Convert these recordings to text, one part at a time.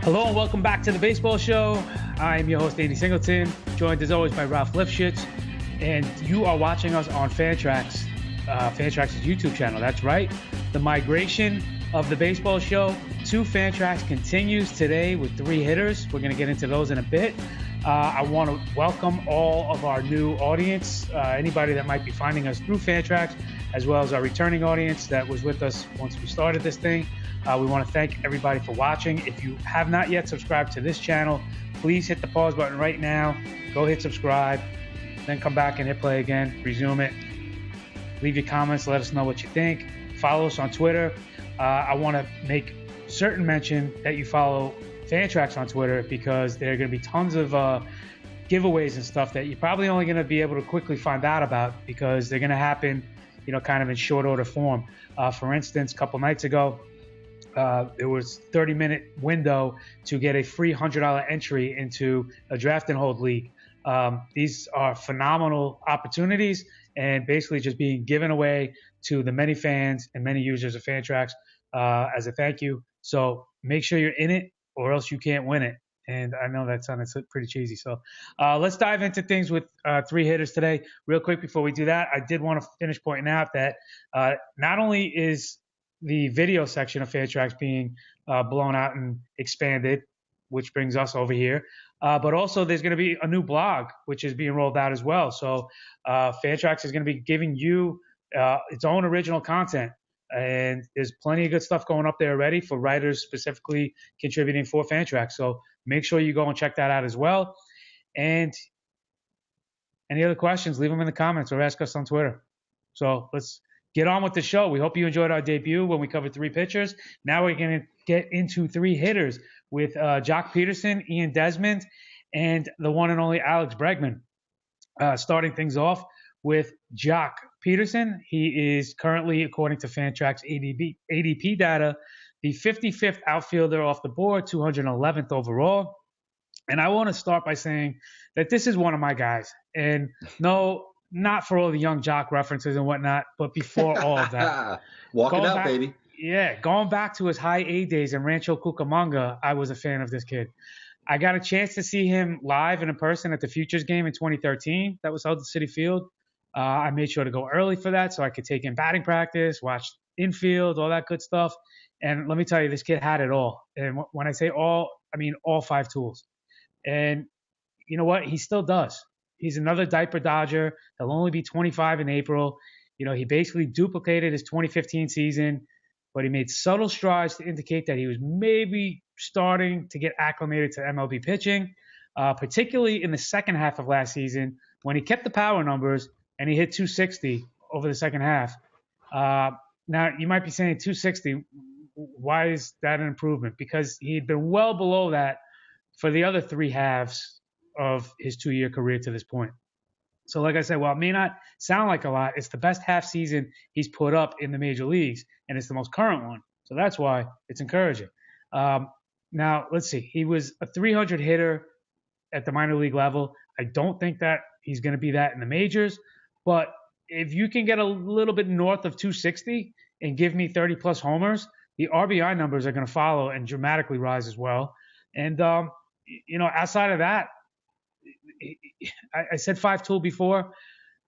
Hello and welcome back to the Baseball Show. I'm your host, Andy Singleton, joined as always by Ralph Lifshitz, and you are watching us on Fantrax, Fantrax's YouTube channel. That's right. The migration of the Baseball Show to Fantrax continues today with 3 hitters. We're going to get into those in a bit. I want to welcome all of our new audience, anybody that might be finding us through Fantrax, as well as our returning audience that was with us once we started this thing. We want to thank everybody for watching. If you have not yet subscribed to this channel, please hit the pause button right now. Go hit subscribe, then come back and hit play again, resume it. Leave your comments, let us know what you think. Follow us on Twitter. I want to make certain mention that you follow Fantrax on Twitter because there are going to be tons of giveaways and stuff that you're probably only going to be able to quickly find out about because they're going to happen, kind of in short order form. For instance, a couple nights ago, there was 30-minute window to get a free $100 entry into a draft and hold league. These are phenomenal opportunities and basically just being given away to the many fans and many users of Fantrax as a thank you. So make sure you're in it or else you can't win it. And I know that sounded pretty cheesy. So let's dive into things with 3 hitters today. Real quick before we do that, I did want to finish pointing out that not only is the video section of Fantrax being blown out and expanded, which brings us over here. But also there's going to be a new blog, which is being rolled out as well. So Fantrax is going to be giving you its own original content. And there's plenty of good stuff going up there already for writers specifically contributing for Fantrax. So make sure you go and check that out as well. And any other questions, leave them in the comments or ask us on Twitter. So let's get on with the show. We hope you enjoyed our debut when we covered 3 pitchers. Now we're going to get into 3 hitters with Joc Pederson, Ian Desmond, and the one and only Alex Bregman. Starting things off with Joc Pederson. He is currently, according to Fantrax ADP data, the 55th outfielder off the board, 211th overall. And I want to start by saying that this is one of my guys. And no, not for all the young Joc references and whatnot, but before all of that. Walk it out, baby. Yeah, going back to his high A days in Rancho Cucamonga, I was a fan of this kid. I got a chance to see him live and in person at the Futures game in 2013. That was held at Citi Field. I made sure to go early for that so I could take in batting practice, watch infield, all that good stuff. And let me tell you, this kid had it all. And when I say all, I mean all 5 tools. And you know what? He still does. He's another diaper dodger. He'll only be 25 in April. He basically duplicated his 2015 season, but he made subtle strides to indicate that he was maybe starting to get acclimated to MLB pitching, particularly in the second half of last season when he kept the power numbers and he hit 260 over the second half. Now, you might be saying 260. Why is that an improvement? Because he had been well below that for the other 3 halves of his 2-year career to this point. So like I said, while it may not sound like a lot, it's the best half season he's put up in the major leagues, and it's the most current one. So that's why it's encouraging. Now, let's see. He was a 300 hitter at the minor league level. I don't think that he's going to be that in the majors, but if you can get a little bit north of 260 and give me 30-plus homers, the RBI numbers are going to follow and dramatically rise as well. And, outside of that, I said 5-tool before.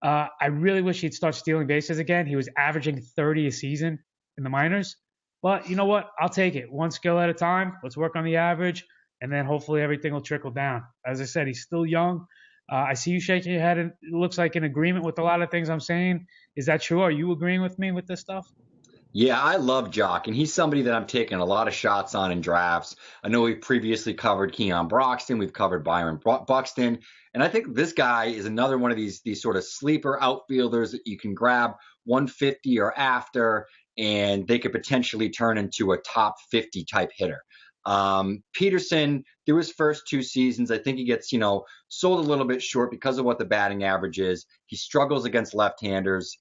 I really wish he'd start stealing bases again. He was averaging 30 a season in the minors. But you know what? I'll take it. One skill at a time. Let's work on the average, and then hopefully everything will trickle down. As I said, he's still young. I see you shaking your head, and it looks like in agreement with a lot of things I'm saying. Is that true? Are you agreeing with me with this stuff? Yeah, I love Joc, and he's somebody that I'm taking a lot of shots on in drafts. I know we've previously covered Keon Broxton. We've covered Byron Buxton. And I think this guy is another one of these sort of sleeper outfielders that you can grab 150 or after, and they could potentially turn into a top 50 type hitter. Pederson, through his first 2 seasons, I think he gets, sold a little bit short because of what the batting average is. He struggles against left-handers.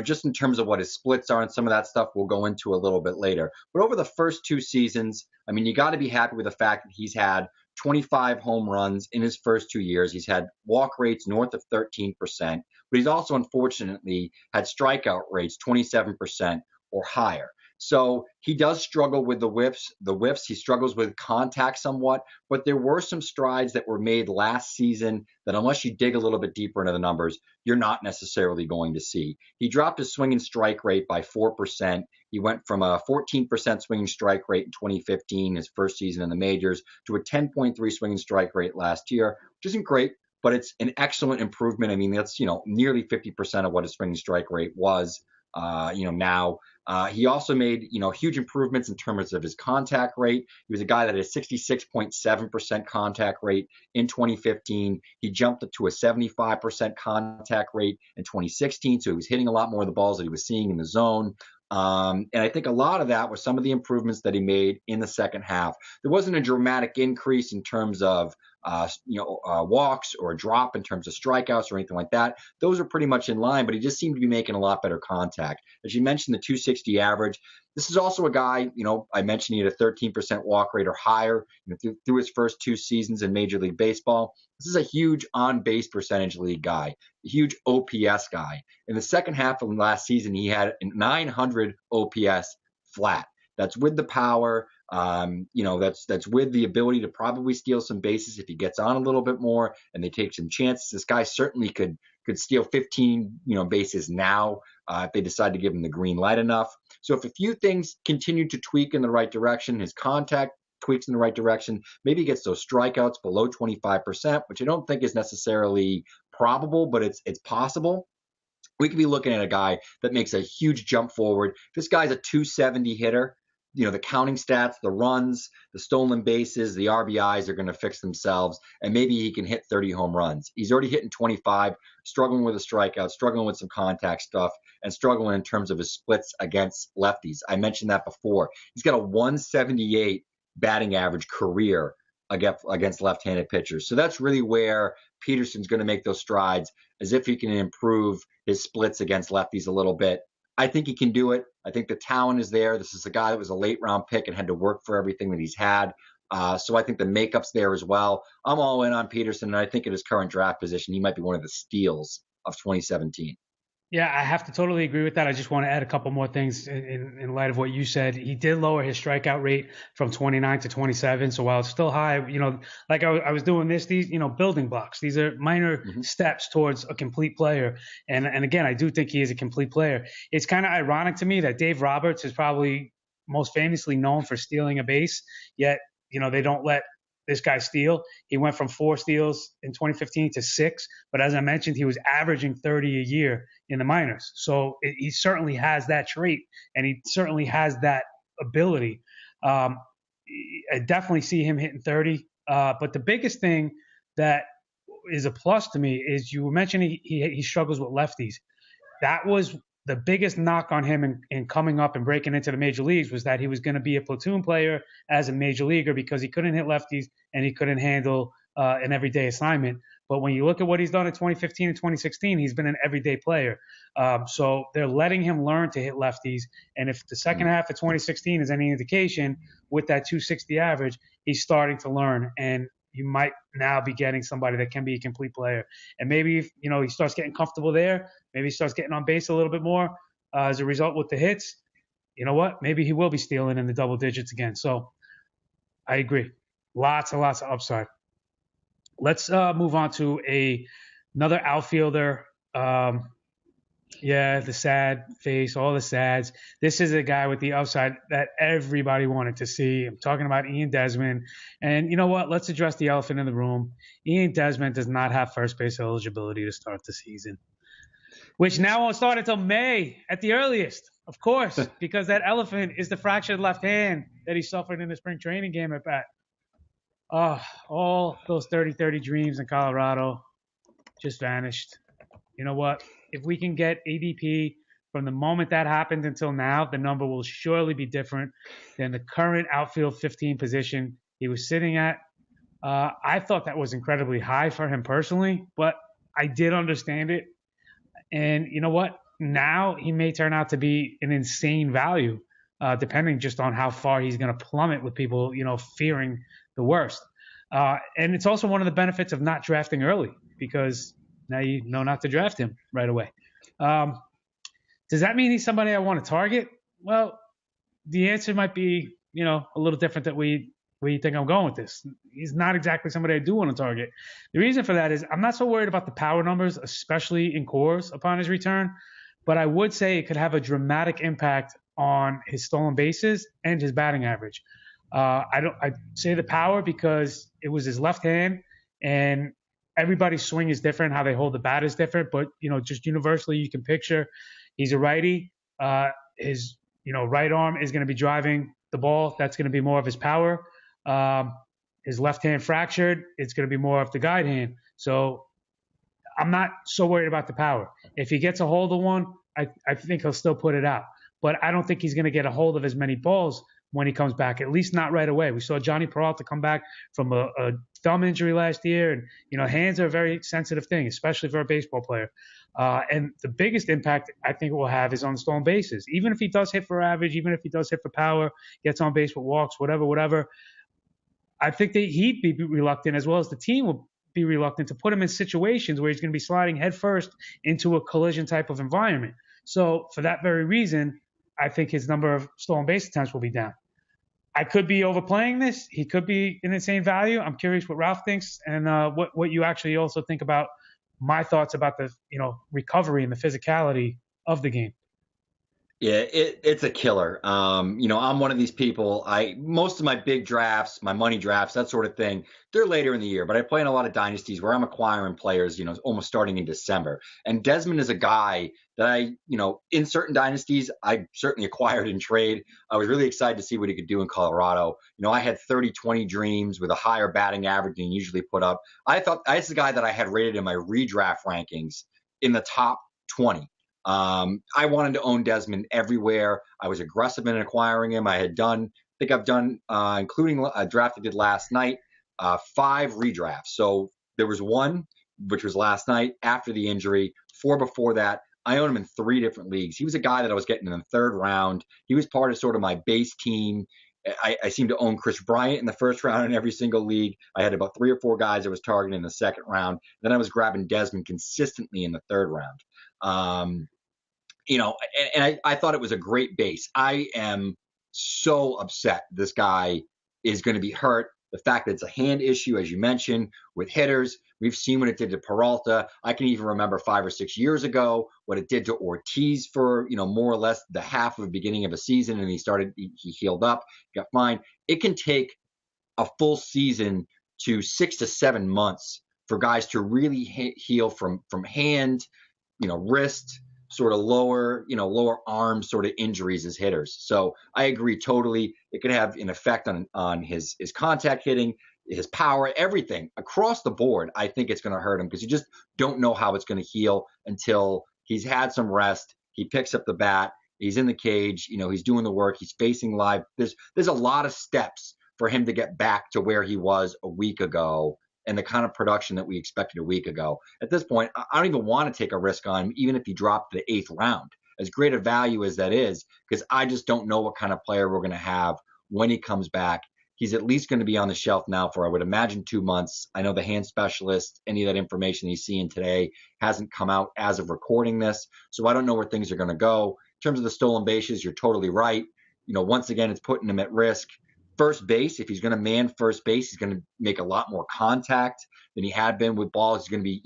Just in terms of what his splits are and some of that stuff we'll go into a little bit later. But over the first 2 seasons, you got to be happy with the fact that he's had 25 home runs in his first 2 years. He's had walk rates north of 13%, but he's also unfortunately had strikeout rates 27% or higher. So he does struggle with the whiffs. He struggles with contact somewhat, but there were some strides that were made last season that, unless you dig a little bit deeper into the numbers, you're not necessarily going to see. He dropped his swinging strike rate by 4%. He went from a 14% swinging strike rate in 2015, his first season in the majors, to a 10.3 swinging strike rate last year, which isn't great, but it's an excellent improvement. I mean, that's, nearly 50% of what his swinging strike rate was, now. He also made, huge improvements in terms of his contact rate. He was a guy that had a 66.7% contact rate in 2015. He jumped up to a 75% contact rate in 2016. So he was hitting a lot more of the balls that he was seeing in the zone. And I think a lot of that was some of the improvements that he made in the second half. There wasn't a dramatic increase in terms of walks or a drop in terms of strikeouts or anything like that. Those are pretty much in line, but he just seemed to be making a lot better contact. As you mentioned, the 260 average. This is also a guy, I mentioned he had a 13% walk rate or higher through his first 2 seasons in Major League Baseball. This is a huge on-base percentage league guy, a huge OPS guy. In the second half of last season, he had 900 OPS flat. That's with the power. That's with the ability to probably steal some bases if he gets on a little bit more and they take some chances. This guy certainly could steal 15, bases now if they decide to give him the green light enough. So if a few things continue to tweak in the right direction, his contact tweaks in the right direction, maybe he gets those strikeouts below 25%, which I don't think is necessarily probable, but it's possible. We could be looking at a guy that makes a huge jump forward. This guy's a 270 hitter. The counting stats, the runs, the stolen bases, the RBIs are going to fix themselves, and maybe he can hit 30 home runs. He's already hitting 25, struggling with a strikeout, struggling with some contact stuff, and struggling in terms of his splits against lefties. I mentioned that before. He's got a 178 batting average career against left-handed pitchers. So that's really where Pederson's going to make those strides, as if he can improve his splits against lefties a little bit. I think he can do it. I think the talent is there. This is a guy that was a late-round pick and had to work for everything that he's had. So I think the makeup's there as well. I'm all in on Pederson, and I think at his current draft position, he might be one of the steals of 2017. Yeah, I have to totally agree with that. I just want to add a couple more things in light of what you said. He did lower his strikeout rate from 29 to 27. So while it's still high, like I was doing these, building blocks. These are minor steps towards a complete player. And again, I do think he is a complete player. It's kind of ironic to me that Dave Roberts is probably most famously known for stealing a base, yet, they don't let this guy steal. He went from 4 steals in 2015 to 6, but as I mentioned, he was averaging 30 a year in the minors. So he certainly has that trait, and he certainly has that ability. I definitely see him hitting 30. But the biggest thing that is a plus to me is you mentioned he struggles with lefties. That was the biggest knock on him in coming up and breaking into the major leagues, was that he was going to be a platoon player as a major leaguer because he couldn't hit lefties and he couldn't handle an everyday assignment. But when you look at what he's done in 2015 and 2016, he's been an everyday player. So they're letting him learn to hit lefties. And if the second half of 2016 is any indication, with that 260 average, he's starting to learn. And you might now be getting somebody that can be a complete player. And maybe if, he starts getting comfortable there, maybe he starts getting on base a little bit more as a result with the hits, you know what? Maybe he will be stealing in the double digits again. So I agree. Lots and lots of upside. Let's move on to another outfielder. The sad face, all the sads. This is a guy with the upside that everybody wanted to see. I'm talking about Ian Desmond. And you know what? Let's address the elephant in the room. Ian Desmond does not have first base eligibility to start the season, which now won't start until May at the earliest, of course, because that elephant is the fractured left hand that he suffered in the spring training game at bat. All those 30-30 dreams in Colorado just vanished. You know what? If we can get ADP from the moment that happened until now, the number will surely be different than the current outfield 15 position he was sitting at. I thought that was incredibly high for him personally, but I did understand it. And you know what? Now he may turn out to be an insane value, depending just on how far he's going to plummet with people, fearing the worst. And it's also one of the benefits of not drafting early, because now you know not to draft him right away. Does that mean he's somebody I want to target? Well, the answer might be, a little different than where you think I'm going with this. He's not exactly somebody I do want to target. The reason for that is I'm not so worried about the power numbers, especially in cores upon his return, but I would say it could have a dramatic impact on his stolen bases and his batting average. I say the power because it was his left hand, and everybody's swing is different. How they hold the bat is different, but just universally, you can picture he's a righty. His right arm is going to be driving the ball. That's going to be more of his power. His left hand fractured. It's going to be more of the guide hand. So I'm not so worried about the power. If he gets a hold of one, I think he'll still put it out. But I don't think he's going to get a hold of as many balls when he comes back, at least not right away. We saw Johnny Peralta come back from a thumb injury last year. And, hands are a very sensitive thing, especially for a baseball player. And the biggest impact I think it will have is on stolen bases. Even if he does hit for average, even if he does hit for power, gets on base with walks, whatever, I think that he'd be reluctant, as well as the team will be reluctant, to put him in situations where he's going to be sliding headfirst into a collision type of environment. So for that very reason, I think his number of stolen base attempts will be down. I could be overplaying this. He could be an insane value. I'm curious what Ralph thinks and what you actually also think about my thoughts about the recovery and the physicality of the game. Yeah, it's a killer. I'm one of these people. Most of my big drafts, my money drafts, that sort of thing, they're later in the year. But I play in a lot of dynasties where I'm acquiring players, almost starting in December. And Desmond is a guy that in certain dynasties, I certainly acquired in trade. I was really excited to see what he could do in Colorado. I had 30-20 dreams with a higher batting average than he usually put up. I thought that's the guy that I had rated in my redraft rankings in the top 20. I wanted to own Desmond everywhere. I was aggressive in acquiring him. I've done, including a draft I did last night, 5 redrafts. So there was one, which was last night after the injury, 4 before that. I own him in 3 different leagues. He was a guy that I was getting in the 3rd round. He was part of sort of my base team. I seem to own Chris Bryant in the 1st round in every single league. I had about 3 or 4 guys I was targeting in the 2nd round. Then I was grabbing Desmond consistently in the 3rd round. I thought it was a great base. I am so upset this guy is going to be hurt. The fact that it's a hand issue, as you mentioned, with hitters. We've seen what it did to Peralta. I can even remember 5 or 6 years ago what it did to Ortiz for, more or less the half of the beginning of a season, and he healed up, got fine. It can take a full season to 6 to 7 months for guys to really heal from hand, wrist, sort of lower arm sort of injuries as hitters. So I agree totally. It could have an effect on his contact hitting, his power, everything across the board. I think it's going to hurt him because you just don't know how it's going to heal until he's had some rest. He picks up the bat. He's in the cage. He's doing the work. He's facing live. There's a lot of steps for him to get back to where he was a week ago and the kind of production that we expected a week ago. At this point, I don't even want to take a risk on him, even if he dropped the 8th round, as great a value as that is, because I just don't know what kind of player we're going to have when he comes back. He's at least going to be on the shelf now for, I would imagine, 2 months. I know the hand specialist, any of that information he's seeing today hasn't come out as of recording this, so I don't know where things are going to go. In terms of the stolen bases, you're totally right. Once again, it's putting him at risk. First base, if he's going to man first base, he's going to make a lot more contact than he had been with balls. He's going to be,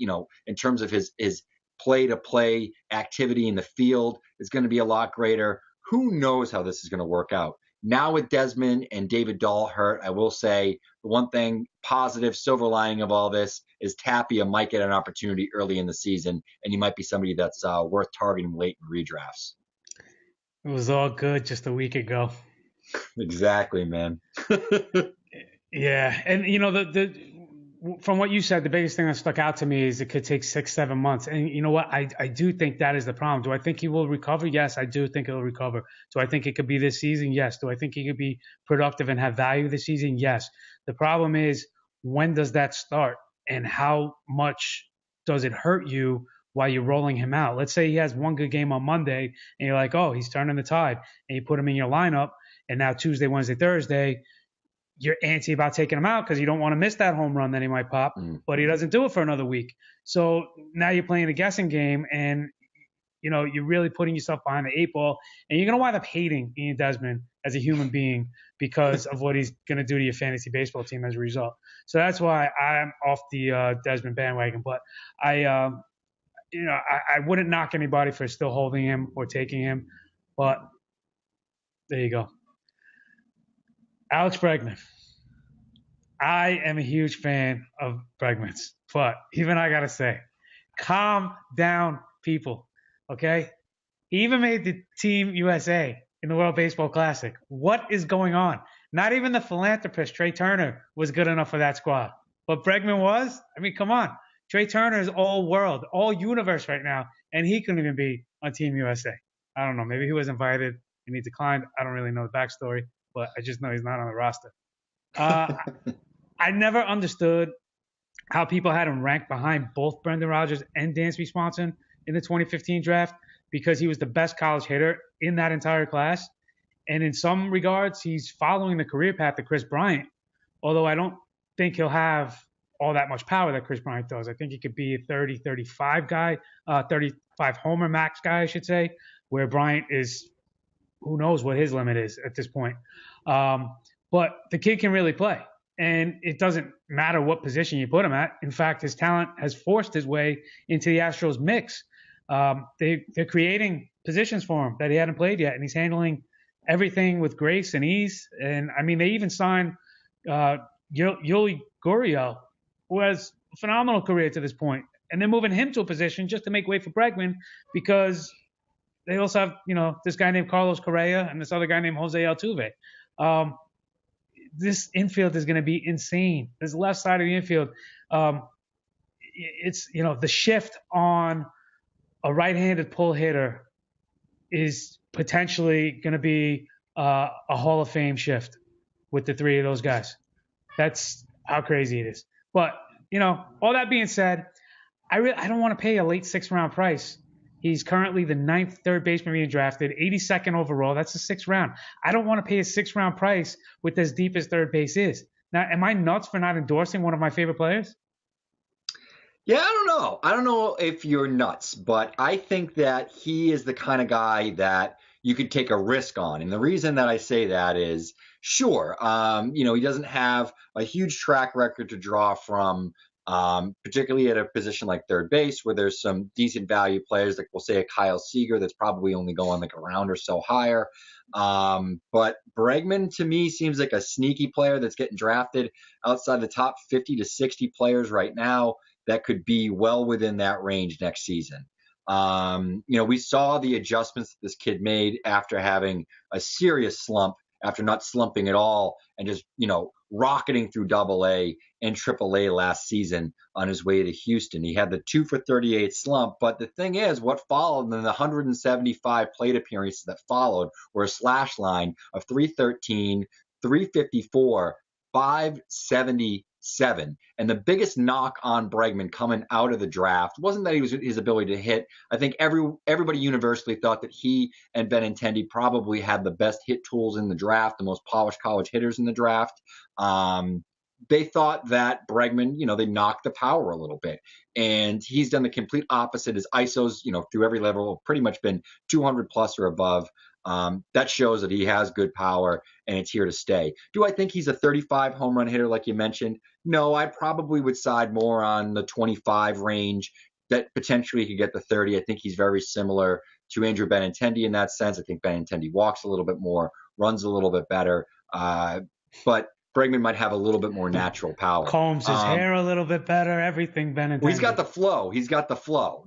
in terms of his play-to-play activity in the field, is going to be a lot greater. Who knows how this is going to work out? Now with Desmond and David Dahl hurt, I will say the one thing positive, silver lining of all this is Tapia might get an opportunity early in the season, and he might be somebody that's worth targeting late in redrafts. It was all good just a week ago. Exactly, man. Yeah, and the from what you said, the biggest thing that stuck out to me is it could take 6-7 months. And you know what? I do think that is the problem. Do I think he will recover? Yes, I do think he'll recover. Do I think it could be this season? Yes. Do I think he could be productive and have value this season? Yes. The problem is, when does that start, and how much does it hurt you while you're rolling him out? Let's say he has one good game on Monday, and you're like, oh, he's turning the tide, and you put him in your lineup, and now Tuesday, Wednesday, Thursday, you're antsy about taking him out because you don't want to miss that home run that he might pop, but he doesn't do it for another week. So now you're playing a guessing game, and you're really putting yourself behind the 8 ball, and you're going to wind up hating Ian Desmond as a human being because of what he's going to do to your fantasy baseball team as a result. So that's why I'm off the Desmond bandwagon. But I wouldn't knock anybody for still holding him or taking him. But there you go. Alex Bregman. I am a huge fan of Bregman's, but even I got to say, calm down, people, okay? He even made the Team USA in the World Baseball Classic. What is going on? Not even the philanthropist, Trey Turner, was good enough for that squad. But Bregman was? I mean, come on. Trey Turner is all world, all universe right now, and he couldn't even be on Team USA. I don't know. Maybe he was invited and he declined. I don't really know the backstory, but I just know he's not on the roster. I never understood how people had him ranked behind both Brendan Rodgers and Dansby Swanson in the 2015 draft because he was the best college hitter in that entire class. And in some regards, he's following the career path of Chris Bryant, although I don't think he'll have all that much power that Chris Bryant does. I think he could be a 30, 35 guy, 35 homer max guy, I should say, where Bryant is, who knows what his limit is at this point. But the kid can really play. And it doesn't matter what position you put him at. In fact, his talent has forced his way into the Astros mix. They're creating positions for him that he hadn't played yet, and he's handling everything with grace and ease. And, I mean, they even signed Yuli Gurriel, who has a phenomenal career to this point. And they're moving him to a position just to make way for Bregman because they also have, this guy named Carlos Correa and this other guy named Jose Altuve. This infield is going to be insane. This left side of the infield, it's, the shift on a right-handed pull hitter is potentially going to be a Hall of Fame shift with the three of those guys. That's how crazy it is. But, all that being said, I don't want to pay a late 6th-round price. He's currently the 9th third baseman being drafted, 82nd overall. That's the 6th round. I don't want to pay a 6th-round price with as deep as third base is. Now, am I nuts for not endorsing one of my favorite players? Yeah, I don't know. I don't know if you're nuts, but I think that he is the kind of guy that you could take a risk on. And the reason that I say that is, sure, he doesn't have a huge track record to draw from, particularly at a position like third base where there's some decent value players, like we'll say a Kyle Seager that's probably only going like a round or so higher. But Bregman to me seems like a sneaky player that's getting drafted outside the top 50 to 60 players right now that could be well within that range next season. We saw the adjustments that this kid made after having a serious slump, after not slumping at all and just, rocketing through AA and AAA last season on his way to Houston. He had the 2 for 38 slump, but the thing is, what followed in the 175 plate appearances that followed were a slash line of 313, 354, 577. And the biggest knock on Bregman coming out of the draft wasn't that he was his ability to hit. I think everybody universally thought that he and Benintendi probably had the best hit tools in the draft, the most polished college hitters in the draft. They thought that Bregman, they knocked the power a little bit. And he's done the complete opposite. His ISOs, through every level have pretty much been 200 plus or above. That shows that he has good power and it's here to stay. Do I think he's a 35 home run hitter like you mentioned? No, I probably would side more on the 25 range that potentially could get the 30. I think he's very similar to Andrew Benintendi in that sense. I think Benintendi walks a little bit more, runs a little bit better, but Bregman might have a little bit more natural power. Combs his hair a little bit better, everything Benintendi. Well, he's got the flow.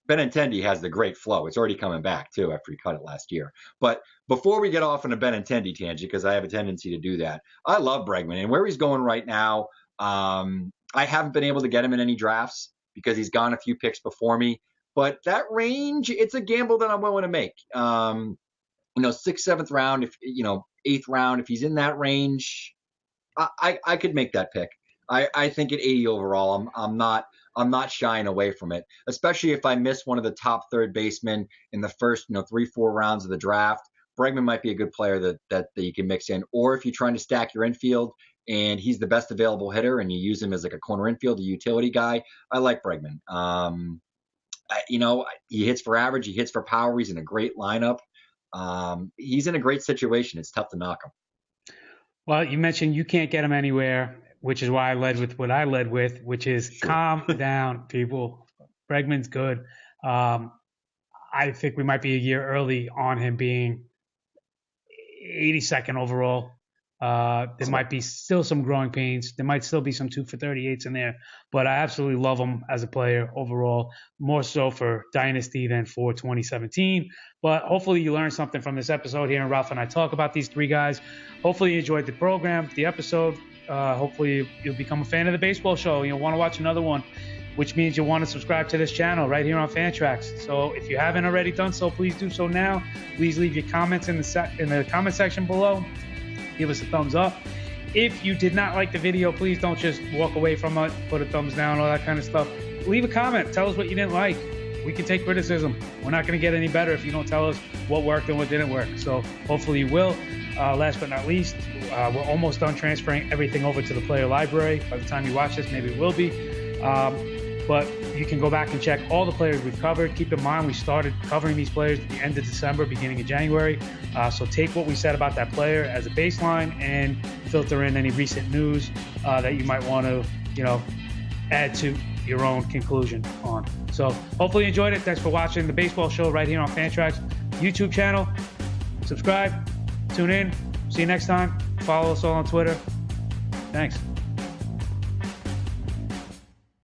Benintendi has the great flow. It's already coming back, too, after he cut it last year. But before we get off on a Benintendi tangent, because I have a tendency to do that, I love Bregman. And where he's going right now, I haven't been able to get him in any drafts because he's gone a few picks before me. But that range, it's a gamble that I'm willing to make. 6th, 7th round, 8th round, if he's in that range, I could make that pick. I think at 80 overall, I'm not shying away from it, especially if I miss one of the top third basemen in the first, 3-4 rounds of the draft. Bregman might be a good player that you can mix in. Or if you're trying to stack your infield and he's the best available hitter and you use him as like a corner infield, a utility guy, I like Bregman. He hits for average, he hits for power. He's in a great lineup. He's in a great situation. It's tough to knock him. Well, you mentioned you can't get him anywhere, which is why I led with what I led with, which is calm down, people. Bregman's good. I think we might be a year early on him being 82nd overall. There might be still some growing pains. There might still be some 2 for 38s in there, but I absolutely love him as a player overall, more so for Dynasty than for 2017. But hopefully you learned something from this episode here, and Ralph and I talk about these three guys. Hopefully you enjoyed the program, the episode. Hopefully you'll become a fan of the baseball show. You'll want to watch another one, which means you'll want to subscribe to this channel right here on Fantrax. So if you haven't already done so, please do so now. Please leave your comments in the comment section below. Give us a thumbs up. If you did not like the video, please don't just walk away from it, put a thumbs down, all that kind of stuff. Leave a comment. Tell us what you didn't like. We can take criticism. We're not going to get any better if you don't tell us what worked and what didn't work. So hopefully you will. Last but not least, we're almost done transferring everything over to the player library. By the time you watch this, maybe it will be. But you can go back and check all the players we've covered. Keep in mind, we started covering these players at the end of December, beginning of January. So take what we said about that player as a baseline and filter in any recent news that you might want to, add to your own conclusion on. So hopefully you enjoyed it. Thanks for watching the baseball show right here on Fantrax YouTube channel. Subscribe, tune in. See you next time. Follow us all on Twitter. Thanks.